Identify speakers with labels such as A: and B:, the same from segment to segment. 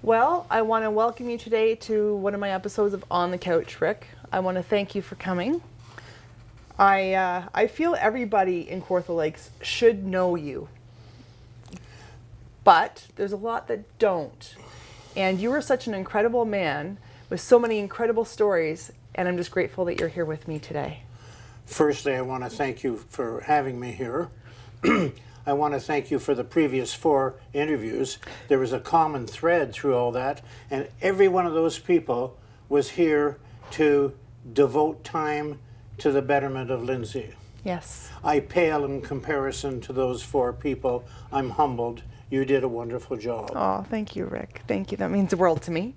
A: Well, I want to welcome you today to one of my episodes of On the Couch, Rick. I want to thank you for coming. I feel everybody in Kawartha Lakes should know you, but there's a lot that don't. And you are such an incredible man with so many incredible stories, and I'm just grateful that you're here with me today.
B: Firstly, I want to thank you for having me here. I want to thank you for the previous 4 interviews. There was a common thread through all that, and every one of those people was here to devote time to the betterment of Lindsay.
A: Yes.
B: I pale in comparison to those 4 people. I'm humbled. You did a wonderful job.
A: Oh, thank you, Rick. Thank you. That means the world to me.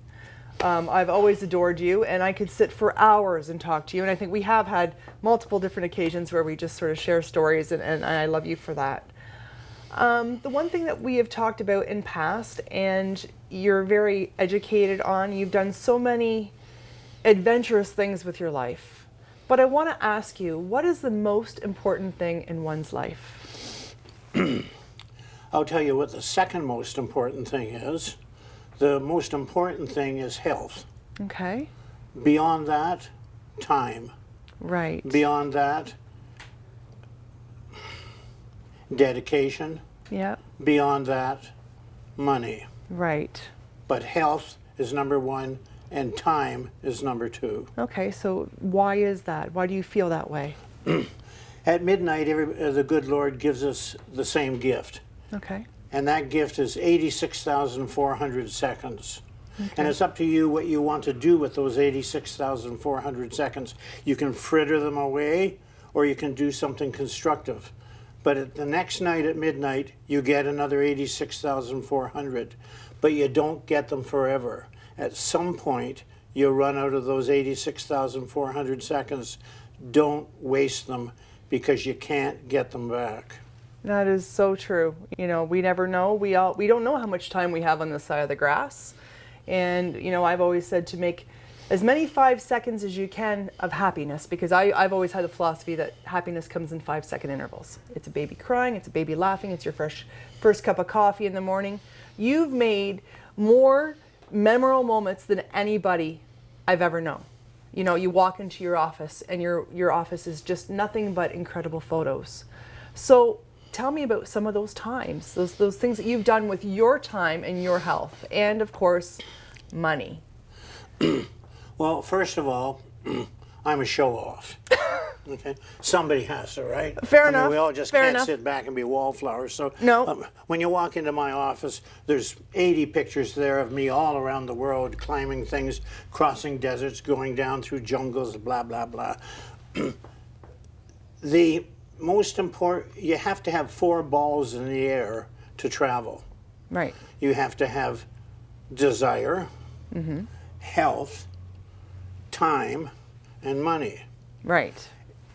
A: I've always adored you, and I could sit for hours and talk to you, and I think we have had multiple different occasions where we just sort of share stories, and I love you for that. The one thing that we have talked about in past, and you're very educated on, you've done so many adventurous things with your life. But I want to ask you, what is the most important thing in one's life?
B: I'll tell you what the second most important thing is. The most important thing is health.
A: Okay.
B: Beyond that, time.
A: Right.
B: Beyond that, dedication.
A: Yeah.
B: Beyond that, money.
A: Right.
B: But health is number 1 and time is number 2.
A: Okay, so why is that? Why do you feel that way?
B: At midnight, the good Lord gives us the same gift.
A: Okay.
B: And that gift is 86,400 seconds. Okay. And it's up to you what you want to do with those 86,400 seconds. You can fritter them away, or you can do something constructive. But at the next night at midnight, you get another 86,400. But you don't get them forever. At some point, you run out of those 86,400 seconds. Don't waste them, because you can't get them back.
A: That is so true. You know, we never know. We don't know how much time we have on this side of the grass. And, you know, I've always said to make as many 5 seconds as you can of happiness, because I've always had the philosophy that happiness comes in 5-second intervals. It's a baby crying, it's a baby laughing, it's your first cup of coffee in the morning. You've made more memorable moments than anybody I've ever known. You know, you walk into your office and your office is just nothing but incredible photos. So tell me about some of those times, those things that you've done with your time and your health, and of course, money.
B: Well, first of all, I'm a show-off. Okay, somebody has to, right?
A: Fair enough.
B: We all just can't sit back and be wallflowers. So
A: no.
B: When you walk into my office, there's 80 pictures there of me all around the world, climbing things, crossing deserts, going down through jungles, blah, blah, blah. The most important, you have to have 4 balls in the air to travel.
A: Right.
B: You have to have desire, health, time, and money.
A: Right.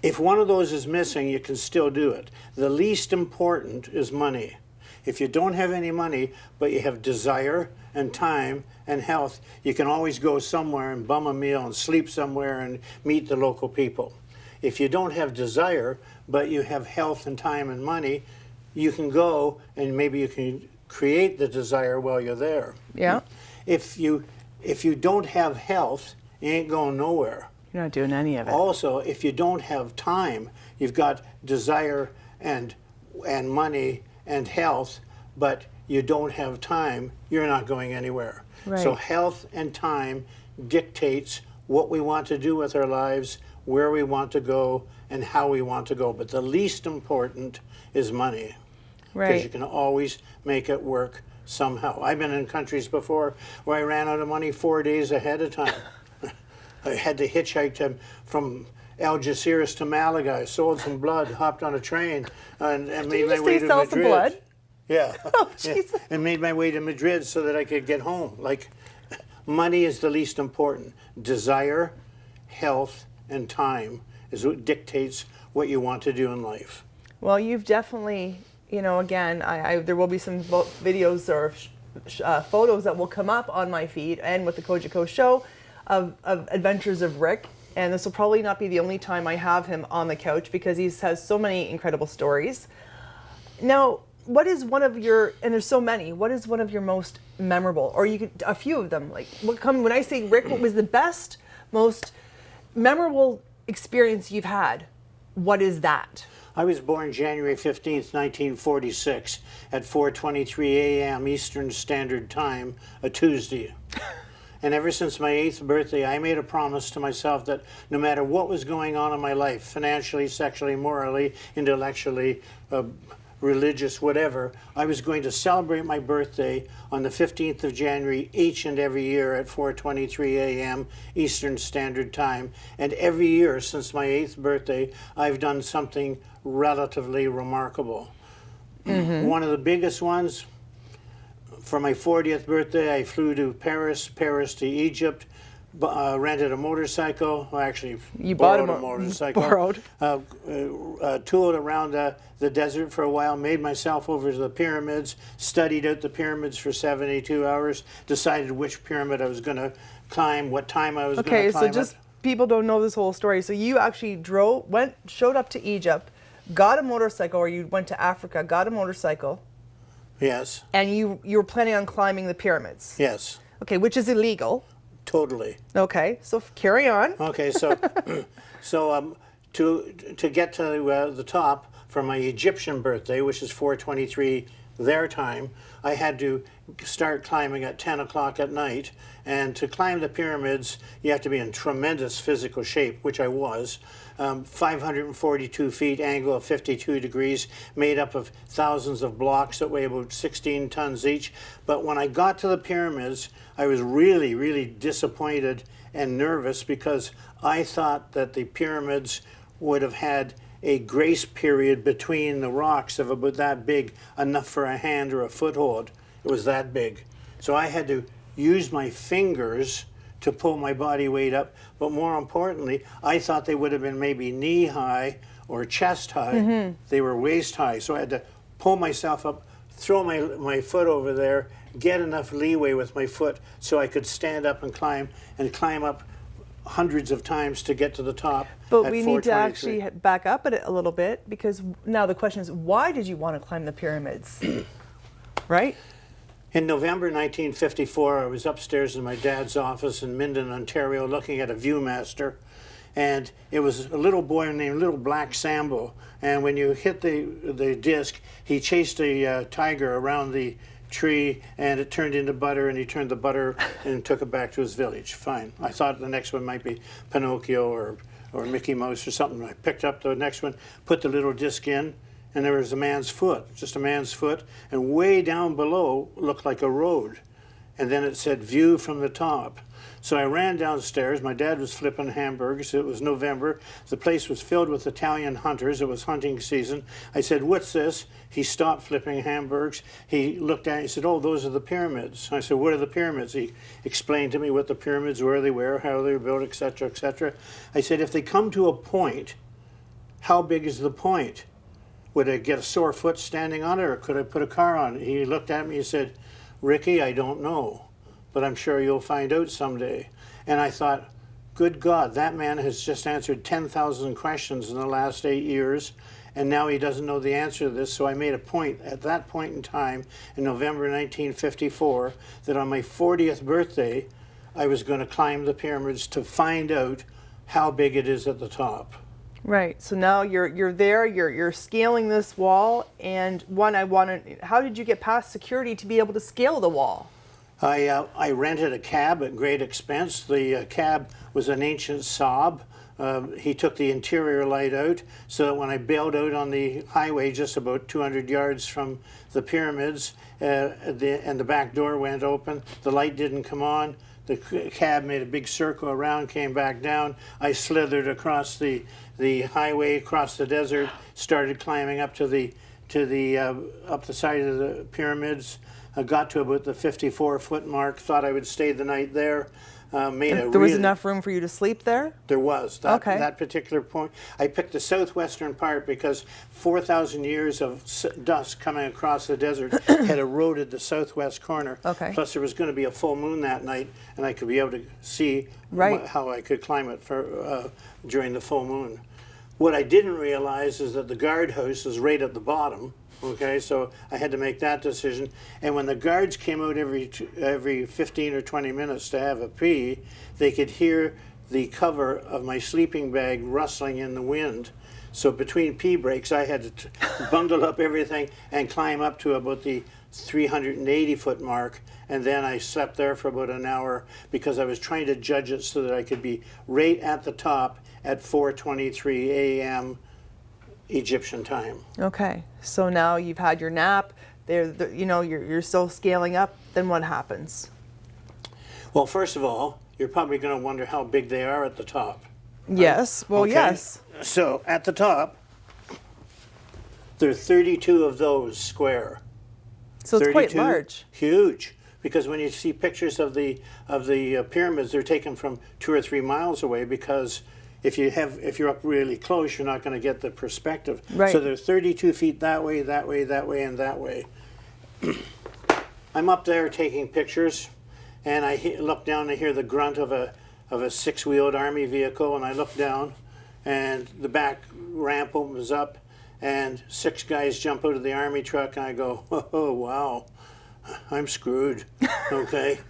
B: If one of those is missing, you can still do it. The least important is money. If you don't have any money, but you have desire and time and health, you can always go somewhere and bum a meal and sleep somewhere and meet the local people. If you don't have desire, but you have health and time and money, you can go and maybe you can create the desire while you're there.
A: Yeah.
B: If you don't have health, you ain't going nowhere.
A: You're not doing any of it.
B: Also, if you don't have time, you've got desire and money and health, but you don't have time, you're not going anywhere.
A: Right.
B: So health and time dictates what we want to do with our lives, where we want to go, and how we want to go. But the least important is money.
A: Right.
B: Because you can always make it work somehow. I've been in countries before where I ran out of money 4 days ahead of time. I had to hitchhike from Algeciras to Malaga. I sold some blood, hopped on a train, and made my way to Madrid.
A: Some blood?
B: Yeah.
A: Oh,
B: Yeah. And made my way to Madrid so that I could get home. Like, money is the least important. Desire, health, and time is what dictates what you want to do in life.
A: Well, you've definitely, you know, again, there will be some videos or photos that will come up on my feed and with the Kojiko show of Adventures of Rick. And this will probably not be the only time I have him on the couch because he has so many incredible stories. Now, what is one of your, and there's so many, what is one of your most memorable, or you could, a few of them, like when I say, Rick, what was the best, most memorable experience you've had? What is that?
B: I was born January 15th, 1946 at 4:23 a.m. Eastern Standard Time, a Tuesday. And ever since my 8th birthday, I made a promise to myself that no matter what was going on in my life, financially, sexually, morally, intellectually, religious, whatever, I was going to celebrate my birthday on the 15th of January each and every year at 4:23 a.m. Eastern Standard Time. And every year since my 8th birthday, I've done something relatively remarkable. One of the biggest ones, for my 40th birthday, I flew to Paris to Egypt, rented a motorcycle. Well, actually,
A: You
B: borrowed
A: bought
B: a motorcycle.
A: Borrowed.
B: Toured around the desert for a while, made myself over to the pyramids, studied out the pyramids for 72 hours, decided which pyramid I was going to climb, what time I was going to climb
A: Okay, so just people don't know this whole story. So you actually showed up to Egypt, got a motorcycle, or you went to Africa, got a motorcycle.
B: Yes.
A: And you were planning on climbing the pyramids.
B: Yes.
A: Okay, which is illegal.
B: Totally.
A: Okay, so carry on.
B: Okay, so to get to the top for my Egyptian birthday, which is 4:23 their time, I had to start climbing at 10 o'clock at night. And to climb the pyramids, you have to be in tremendous physical shape, which I was. 542 feet, angle of 52 degrees, made up of thousands of blocks that weigh about 16 tons each. But when I got to the pyramids, I was really, really disappointed and nervous because I thought that the pyramids would have had a grace period between the rocks of about that big, enough for a hand or a foothold. It was that big. So I had to use my fingers to pull my body weight up, but more importantly, I thought they would have been maybe knee high or chest high. They were waist high, so I had to pull myself up, throw my foot over there, get enough leeway with my foot so I could stand up and climb up hundreds of times to get to the top.
A: But we need to actually back up a little bit, because now the question is, why did you want to climb the pyramids? Right?
B: In November 1954, I was upstairs in my dad's office in Minden, Ontario, looking at a Viewmaster, and it was a little boy named Little Black Sambo, and when you hit the disc, he chased a tiger around the tree, and it turned into butter, and he turned the butter and took it back to his village. Fine. I thought the next one might be Pinocchio or Mickey Mouse or something. I picked up the next one, put the little disc in, and there was a man's foot, just a man's foot, and way down below looked like a road. And then it said view from the top. So I ran downstairs. My dad was flipping hamburgers. It was November. The place was filled with Italian hunters. It was hunting season. I said, "What's this?" He stopped flipping hamburgers. He looked at it. He said, "Oh, those are the pyramids." I said, "What are the pyramids?" He explained to me what the pyramids were, they were, how they were built, etc., etc. I said, "If they come to a point, how big is the point? Would I get a sore foot standing on it, or could I put a car on it?" He looked at me and said, "Ricky, I don't know, but I'm sure you'll find out someday." And I thought, good God, that man has just answered 10,000 questions in the last 8 years, and now he doesn't know the answer to this. So I made a point at that point in time, in November 1954, that on my 40th birthday, I was going to climb the pyramids to find out how big it is at the top.
A: Right. So now you're there. You're scaling this wall. And how did you get past security to be able to scale the wall?
B: I rented a cab at great expense. The cab was an ancient Saab. He took the interior light out, so that when I bailed out on the highway just about 200 yards from the pyramids, and the back door went open, the light didn't come on. The cab made a big circle around, came back down. I slithered across the highway, across the desert, started climbing up up the side of the pyramids. I got to about the 54-foot mark, thought I would stay the night there.
A: There was enough room for you to sleep there?
B: There was. That particular point. I picked the southwestern part because 4,000 years of dust coming across the desert had eroded the southwest corner.
A: Okay.
B: Plus there was going to be a full moon that night, and I could be able to see how I could climb it during the full moon. What I didn't realize is that the guardhouse is right at the bottom. Okay, so I had to make that decision. And when the guards came out every 15 or 20 minutes to have a pee, they could hear the cover of my sleeping bag rustling in the wind. So between pee breaks, I had to bundle up everything and climb up to about the 380-foot mark. And then I slept there for about an hour because I was trying to judge it so that I could be right at the top at 4:23 a.m. Egyptian time.
A: Okay, so now you've had your nap. You're still scaling up. Then what happens?
B: Well, first of all, you're probably going to wonder how big they are at the top. Right?
A: Yes. Well,
B: Okay.
A: yes.
B: So at the top, there are 32 of those square.
A: So it's quite
B: 32,
A: large.
B: Huge. Because when you see pictures of the pyramids, they're taken from 2 or 3 miles away because if you're up really close, you're not going to get the perspective.
A: Right.
B: So they're 32 feet that way, that way, that way, and that way. I'm up there taking pictures, and I look down and hear the grunt of a 6-wheeled army vehicle, and I look down, and the back ramp opens up, and 6 guys jump out of the army truck, and I go, oh, wow, I'm screwed, okay?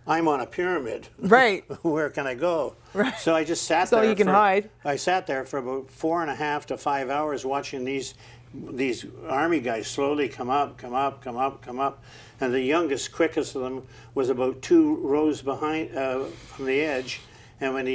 B: I'm on a pyramid.
A: Right.
B: Where can I go?
A: Right.
B: So I just sat
A: So
B: there.
A: you can hide.
B: I sat there for about 4.5 to 5 hours watching these army guys slowly come up, come up, come up, come up. And the youngest, quickest of them was about 2 rows behind from the edge. And when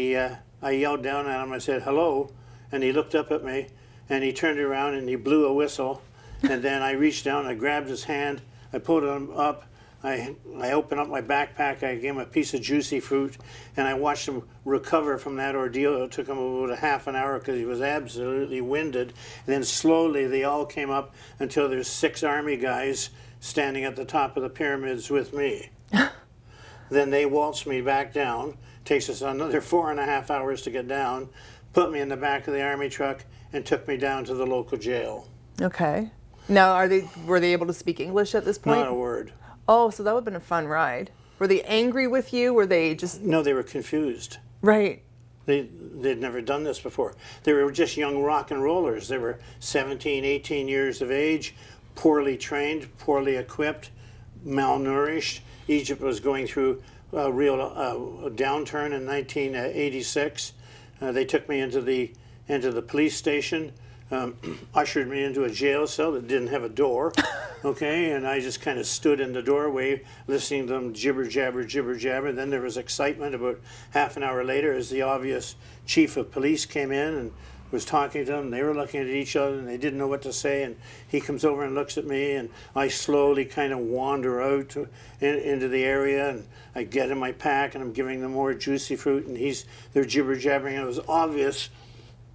B: I yelled down at him, I said, hello. And he looked up at me, and he turned around and he blew a whistle. And then I reached down, I grabbed his hand, I pulled him up. I opened up my backpack, I gave him a piece of juicy fruit, and I watched him recover from that ordeal. It took him about a half an hour because he was absolutely winded. And then slowly they all came up until there's 6 army guys standing at the top of the pyramids with me. Then they waltzed me back down. Takes us another 4.5 hours to get down, put me in the back of the army truck, and took me down to the local jail.
A: Okay. Now, were they able to speak English at this point?
B: Not a word.
A: Oh, so that would have been a fun ride. Were they angry with you? Were they just...
B: No, they were confused.
A: Right.
B: They'd never done this before. They were just young rock and rollers. They were 17, 18 years of age, poorly trained, poorly equipped, malnourished. Egypt was going through a real downturn in 1986. They took me into the police station, ushered me into a jail cell that didn't have a door, okay, and I just kind of stood in the doorway listening to them jibber jabber. Then there was excitement about half an hour later as the obvious chief of police came in and was talking to them. They were looking at each other and they didn't know what to say, and he comes over and looks at me, and I slowly kind of wander out into the area, and I get in my pack and I'm giving them more juicy fruit, and they're jibber jabbering, and it was obvious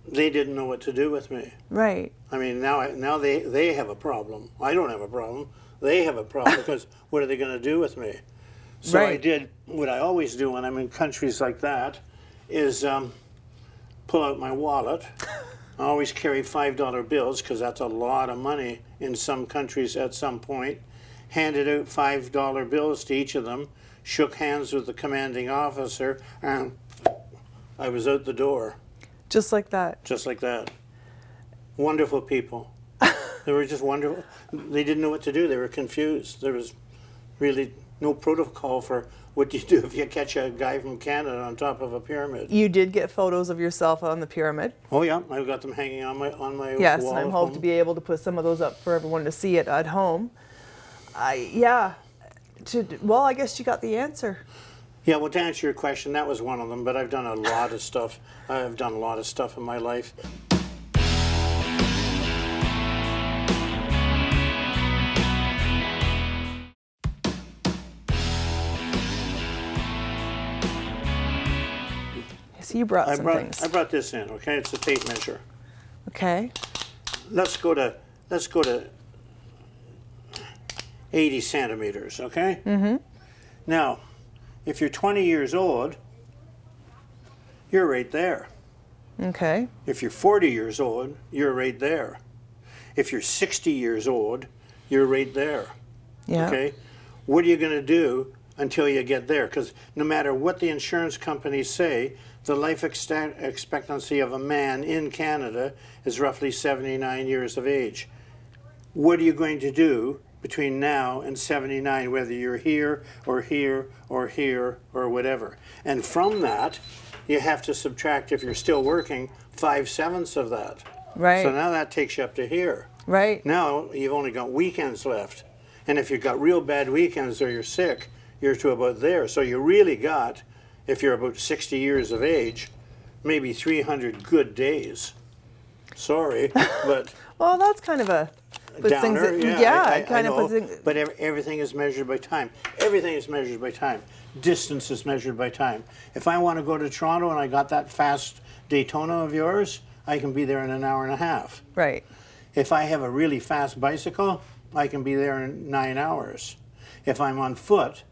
B: they didn't know what to do with me.
A: Right.
B: I mean, now they have a problem. I don't have a problem. They have a problem because what are they going to do with me? So
A: Right.
B: I did what I always do when I'm in countries like that is pull out my wallet. I always carry $5 bills because that's a lot of money in some countries at some point. Handed out $5 bills to each of them, shook hands with the commanding officer, and I was out the door.
A: Just like that.
B: Just like that. Wonderful people. They were just wonderful. They didn't know what to do. They were confused. There was really no protocol for what you do if you catch a guy from Canada on top of a pyramid.
A: You did get photos of yourself on the pyramid.
B: Oh yeah, I've got them hanging on my
A: Yes,
B: wall.
A: and I'm
B: at
A: hoping
B: home.
A: to be able to put some of those up for everyone to see it at home. I guess you got the answer.
B: Yeah, well, to answer your question, that was one of them, but I've done a lot of stuff. I've done a lot of stuff in my life.
A: So you brought some things.
B: I brought this in, okay? It's a tape measure.
A: Okay.
B: Let's go to 80 centimeters, okay? Mm-hmm. Now, if you're 20 years old, you're right there.
A: Okay.
B: If you're 40 years old, you're right there. If you're 60 years old, you're right there.
A: Yeah.
B: Okay? What are you going to do until you get there, because no matter what the insurance companies say, the life expectancy of a man in Canada is roughly 79 years of age. What are you going to do between now and 79, whether you're here or here or here or whatever? And from that, you have to subtract, if you're still working, 5/7 of that.
A: Right.
B: So now that takes you up to here.
A: Right.
B: Now you've only got weekends left. And if you've got real bad weekends or you're sick, you're to about there. So you really got, if you're about 60 years of age, maybe 300 good days. Sorry, but
A: Well, that's kind of a
B: downer.
A: it kind
B: I
A: of
B: know,
A: puts things.
B: but everything is measured by time. Everything is measured by time. Distance is measured by time. If I want to go to Toronto and I got that fast Daytona of yours, I can be there in an hour and a half.
A: Right.
B: If I have a really fast bicycle, I can be there in 9 hours. If I'm on foot,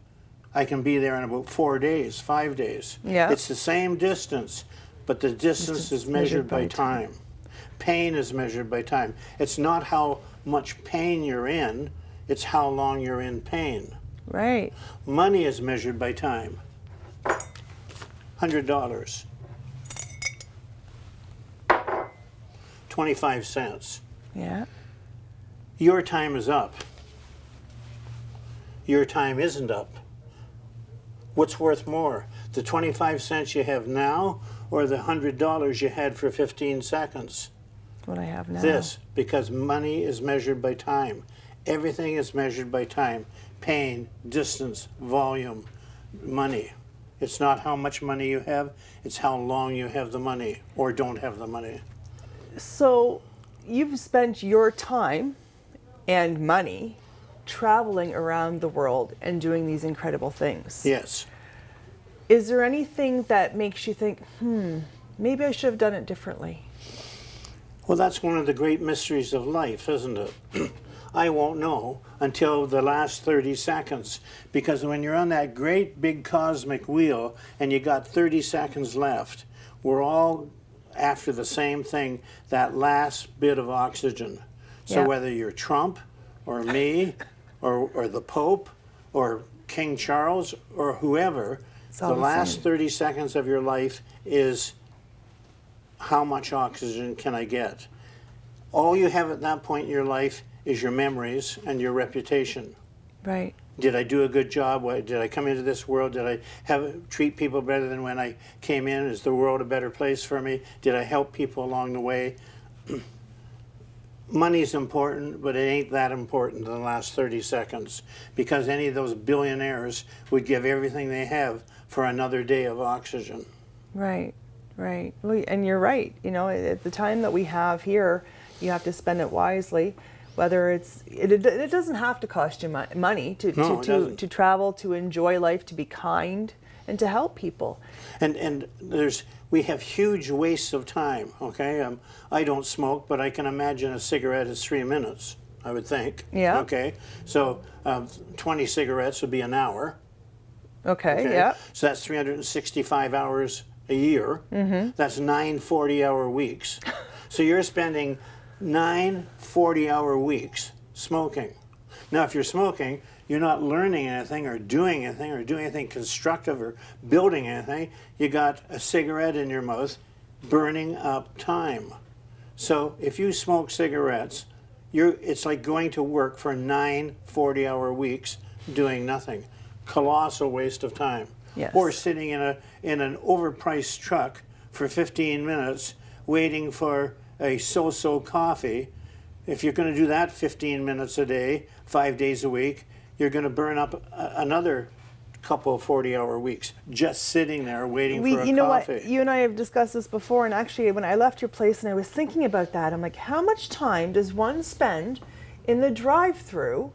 B: I can be there in about 4 days, 5 days.
A: Yeah.
B: It's the same distance, but the distance is measured by time. Pain is measured by time. It's not how much pain you're in, it's how long you're in pain.
A: Right.
B: Money is measured by time. $100. 25 cents.
A: Yeah.
B: Your time is up. Your time isn't up. What's worth more, the 25 cents you have now or the $100 you had for 15 seconds?
A: What I have now.
B: This, because money is measured by time. Everything is measured by time. Pain, distance, volume, money. It's not how much money you have, it's how long you have the money or don't have the money.
A: So you've spent your time and money traveling around the world and doing these incredible things.
B: Yes.
A: Is there anything that makes you think, maybe I should have done it differently?
B: Well, that's one of the great mysteries of life, isn't it? I won't know until the last 30 seconds, because when you're on that great big cosmic wheel and you got 30 seconds left, we're all after the same thing, that last bit of oxygen. So
A: Yeah.
B: whether you're Trump or me or the Pope or King Charles or whoever,
A: all
B: the
A: the
B: last
A: same.
B: 30 seconds of your life is how much oxygen can I get? All you have at that point in your life is your memories and your reputation.
A: Right.
B: Did I do a good job? Did I come into this world? Did I treat people better than when I came in? Is the world a better place for me? Did I help people along the way? Money's important, but it ain't that important in the last 30 seconds, because any of those billionaires would give everything they have for another day of oxygen.
A: Right. Right. Well, and you're right. You know, at the time that we have here, you have to spend it wisely. Whether it doesn't have to cost you money to travel, to enjoy life, to be kind, and to help people.
B: And we have huge wastes of time. Okay, I don't smoke, but I can imagine a cigarette is 3 minutes. I would think.
A: Yeah.
B: Okay, so 20 cigarettes would be an hour.
A: Okay. Yeah.
B: So that's 365 hours a year. Mm-hmm. That's 9 40-hour weeks. So you're spending 9 40-hour weeks smoking. Now, if you're smoking, you're not learning anything or doing anything constructive or building anything. You got a cigarette in your mouth, burning up time. So if you smoke cigarettes, it's like going to work for 9 40-hour weeks doing nothing. Colossal waste of time.
A: Yes.
B: Or sitting in an overpriced truck for 15 minutes waiting for a so-so coffee. If you're going to do that 15 minutes a day, 5 days a week, you're going to burn up another couple of 40-hour weeks just sitting there waiting for a coffee.
A: You know what? You and I have discussed this before, and actually when I left your place and I was thinking about that, I'm like, how much time does one spend in the drive-through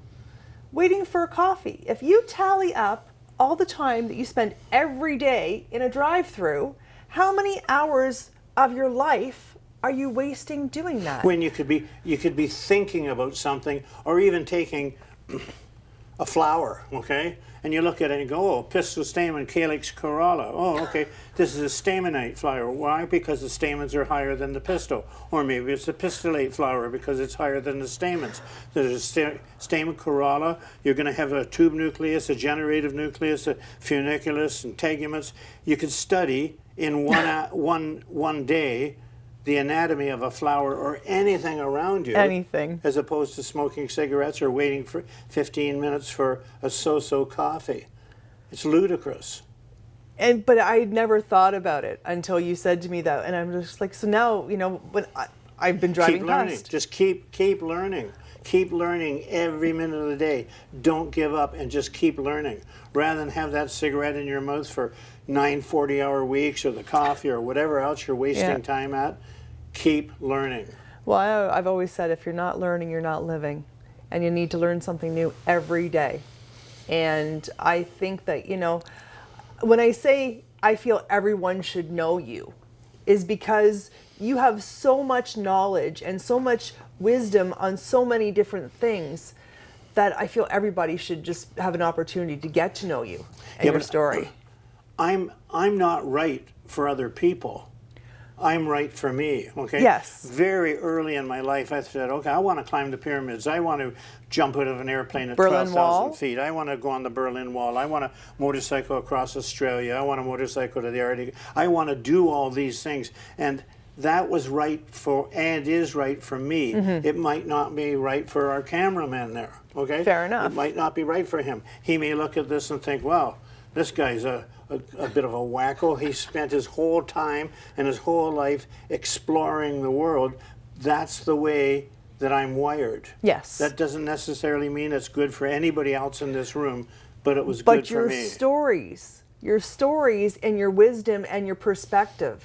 A: waiting for a coffee? If you tally up all the time that you spend every day in a drive-through, how many hours of your life are you wasting doing that?
B: When you could be thinking about something, or even taking a flower, okay? And you look at it and go, oh, Pistostamen calyx corolla. Oh, okay, this is a stamenite flower. Why? Because the stamens are higher than the pistil. Or maybe it's a pistillate flower because it's higher than the stamens. There's a stamen corolla. You're going to have a tube nucleus, a generative nucleus, a funiculus, and teguments. You could study in one day the anatomy of a flower or anything around you.
A: Anything.
B: As opposed to smoking cigarettes or waiting for 15 minutes for a so-so coffee. It's ludicrous.
A: But I never thought about it until you said to me that, and I'm just like, so now, you know, when I've been driving
B: Keep learning.
A: past.
B: Just keep learning. Keep learning every minute of the day. Don't give up and just keep learning. Rather than have that cigarette in your mouth for 9 40-hour weeks or the coffee or whatever else you're wasting time at, keep learning.
A: Well, I've always said if you're not learning, you're not living. And you need to learn something new every day. And I think that, you know, when I say I feel everyone should know you, is because you have so much knowledge and so much wisdom on so many different things that I feel everybody should just have an opportunity to get to know you and your story.
B: I'm not right for other people. I'm right for me, okay?
A: Yes.
B: Very early in my life, I said, okay, I want to climb the pyramids. I want to jump out of an airplane at
A: Berlin
B: 12,000
A: Wall?
B: feet. I want to go on the Berlin Wall. I want to motorcycle across Australia. I want to motorcycle to the Arctic. I want to do all these things. And that was right for, and is right for me. It might not be right for our cameraman there, okay?
A: Fair enough.
B: It might not be right for him. He may look at this and think, wow, this guy's a bit of a wacko. He spent his whole time and his whole life exploring the world. That's the way that I'm wired.
A: Yes.
B: That doesn't necessarily mean it's good for anybody else in this room, but it was good for me.
A: But your stories and your wisdom and your perspective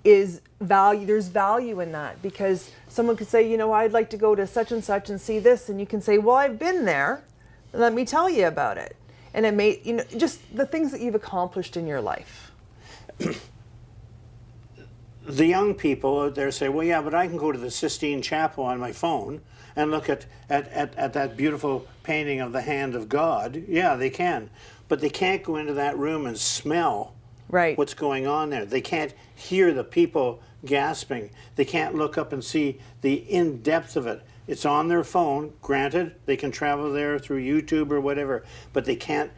A: is value. There's value in that, because someone could say, you know, I'd like to go to such and such and see this, and you can say, well, I've been there. Let me tell you about it. And it may, you know, just the things that you've accomplished in your life.
B: The young people out there say, well, yeah, but I can go to the Sistine Chapel on my phone and look at that beautiful painting of the hand of God. Yeah, they can. But they can't go into that room and smell what's going on there. They can't hear the people gasping. They can't look up and see the in-depth of it. It's on their phone. Granted, they can travel there through YouTube or whatever, but they can't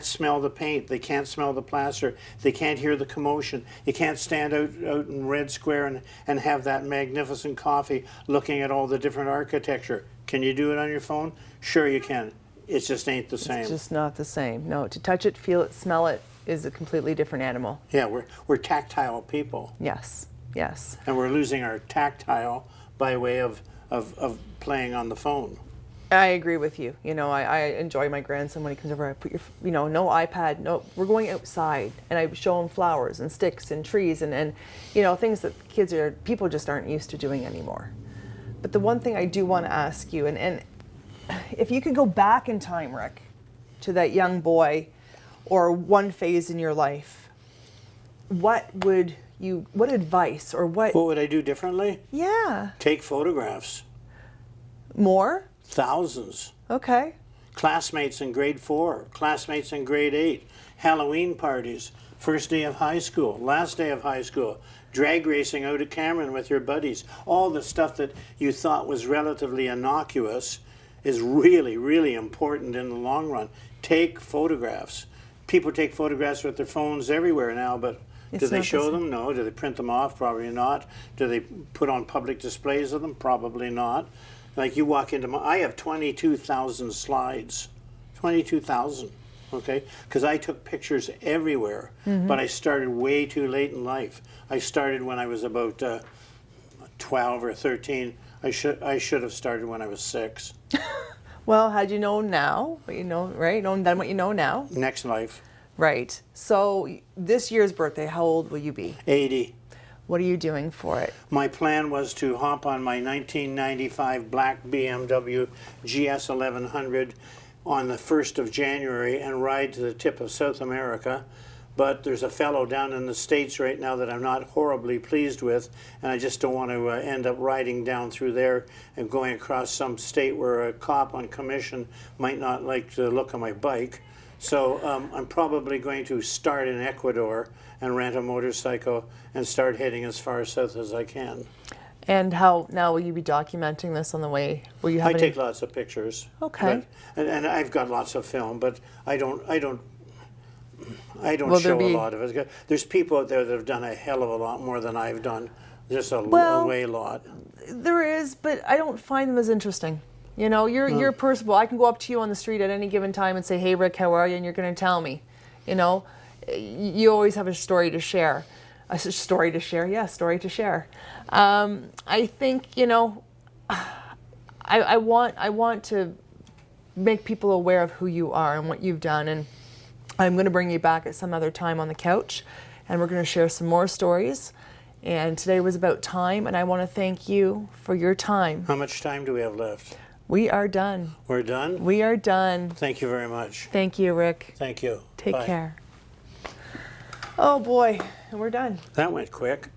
B: smell the paint. They can't smell the plaster. They can't hear the commotion. You can't stand out in Red Square and have that magnificent coffee looking at all the different architecture. Can you do it on your phone? Sure you can. It just ain't the same.
A: It's just not the same. No, to touch it, feel it, smell it is a completely different animal.
B: Yeah, we're tactile people.
A: Yes, yes.
B: And we're losing our tactile by way of playing on the phone.
A: I agree with you. You know, I enjoy my grandson when he comes over. I put no iPad, no, we're going outside, and I show him flowers and sticks and trees and you know, things that people just aren't used to doing anymore. But the one thing I do want to ask you, and if you could go back in time, Rick, to that young boy or one phase in your life, what advice or what
B: would I do differently?
A: Yeah.
B: Take photographs.
A: More?
B: Thousands.
A: Okay.
B: Classmates in grade 4, classmates in grade 8, Halloween parties, first day of high school, last day of high school, drag racing out at Cameron with your buddies. All the stuff that you thought was relatively innocuous is really, really important in the long run. Take photographs. People take photographs with their phones everywhere now, but do they show them? No. Do they print them off? Probably not. Do they put on public displays of them? Probably not. Like you walk into I have 22,000 slides. 22,000, okay? Because I took pictures everywhere, but I started way too late in life. I started when I was about 12 or 13. I should have started when I was 6.
A: Well, had you known now, what you know, right? Known then what you know now?
B: Next life.
A: Right. So this year's birthday, how old will you be?
B: 80.
A: What are you doing for it?
B: My plan was to hop on my 1995 black BMW GS 1100 on the 1st of January and ride to the tip of South America. But there's a fellow down in the States right now that I'm not horribly pleased with, and I just don't want to end up riding down through there and going across some state where a cop on commission might not like the look of my bike. So I'm probably going to start in Ecuador and rent a motorcycle and start heading as far south as I can.
A: And how now will you be documenting this on the way? Will you have
B: I
A: any?
B: take lots of pictures.
A: Okay.
B: But, and I've got lots of film, but I don't
A: Will there
B: show
A: be-
B: a lot of it. There's people out there that have done a hell of a lot more than I've done. Just a way lot.
A: There is, but I don't find them as interesting. You know, you're personable. I can go up to you on the street at any given time and say, "Hey, Rick, how are you?" And you're going to tell me. You know, you always have a story to share. A story to share, yeah, story to share. I think, you know, I want to make people aware of who you are and what you've done, and I'm going to bring you back at some other time on the couch, and we're going to share some more stories. And today was about time, and I want to thank you for your time.
B: How much time do we have left?
A: We are done.
B: We're done?
A: We are done.
B: Thank you very much.
A: Thank you, Rick.
B: Thank you.
A: Take
B: Bye.
A: care. Oh boy, and we're done.
B: That went quick.